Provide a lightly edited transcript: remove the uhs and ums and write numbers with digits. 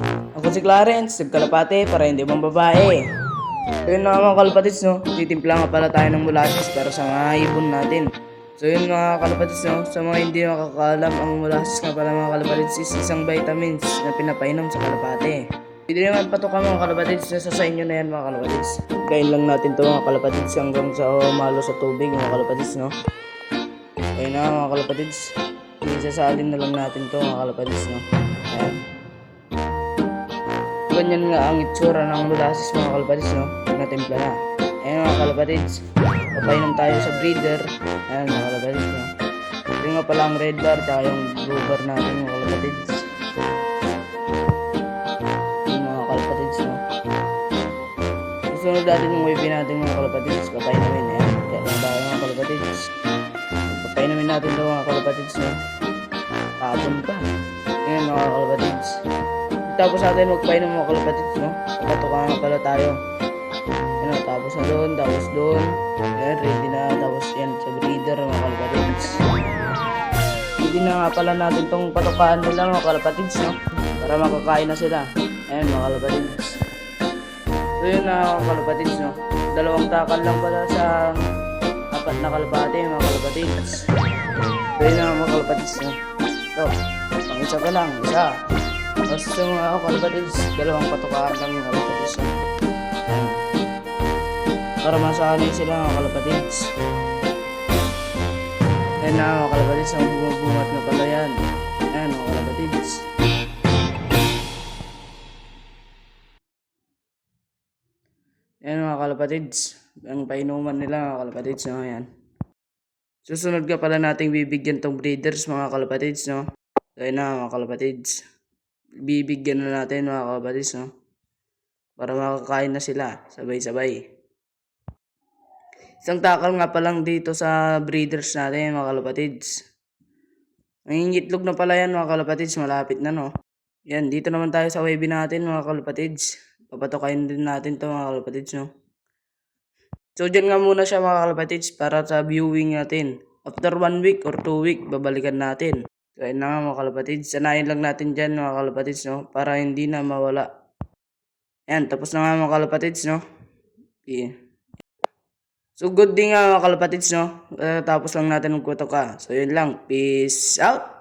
Ako si Clarence, nagkalapate para hindi bang babae. So yun mga kalapatids, no? Titimpla nga pala tayo ng molasses para sa mga ibon natin. So yun mga kalapatids, no? Sa mga hindi makakaalam, ang molasses nga pala mga kalapatids is isang vitamins na pinapainom sa kalapate. Pwede naman patukan mga kalapatids, nasa sa inyo na yan mga kalapatids. Kain lang natin to mga kalapatids hanggang sa malo sa tubig mga kalapatids, no? Ayun na mga kalapatids. Isasalin na lang natin to mga kalapatids, no? Ayan. Ganyan nga ang itsura ng molasses mga kalapatids, no? Natimpla na. Ayan mga kalapatids. Papainom tayo sa breeder. Ayan mga kalapatids, no? Ito nga pala ang red bar tsaka yung blue bar natin mga kalapatids. Ayan mga kalapatids, no? Susunod natin yung wavy natin mga kalapatids. Papainamin. Ayan. Kaya lang tayo mga kalapatids. Papainamin natin ito mga kalapatids, no? Tapon pa. Ayan mga kalapatids. Tapos natin magpainom mga kalapatids, no? Patukan nga pala tayo. Ano, tapos na doon, tapos doon. Ayan, ready na. Tapos yan, sa breeder mga kalapatids. Hindi na nga pala natin tong patukaan nila mga kalapatids, no? Para makakain na sila. Ayan mga kalapatids. So yun na mga kalapatids, no? Dalawang takal lang pala sa apat na kalapate mga kalapatids. So yun na mga kalapatids, no? So, pang isa pa lang, isa. Tapos sa mga kalapatids, dalawang patukaan lang mga kalapatids, no? Ayan. Para masanay sila mga kalapatids. Ayan na mga kalapatids, ang bumabungat na pala yan. Ayan mga kalapatids. Ayan mga kalapatids, ang painuman nila mga kalapatids, no? Ayan. Susunod ka pala nating bibigyan tong breeders mga kalapatids, no? Ayan na mga kalapatids. Bibigyan na natin mga kalapatids, no? Para makakain na sila sabay-sabay. Isang takal nga pa lang dito sa breeders natin mga kalapatids. Nangingitlog na pala yan mga kalapatids, malapit na, no? Yan, dito naman tayo sa wavy natin mga kalapatids. Papatukain din natin to mga kalapatids, no? So dyan nga muna siya mga kalapatids para sa viewing natin. After 1 week or 2 week, babalikan natin. So ayun na nga mga kalapatids, sanayin lang natin dyan mga kalapatids, no? Para hindi na mawala. Ayan, tapos na nga mga kalapatids, no? Yeah. So good din nga mga kalapatids, no? Tapos lang natin magkuto ka. So yun lang, peace out!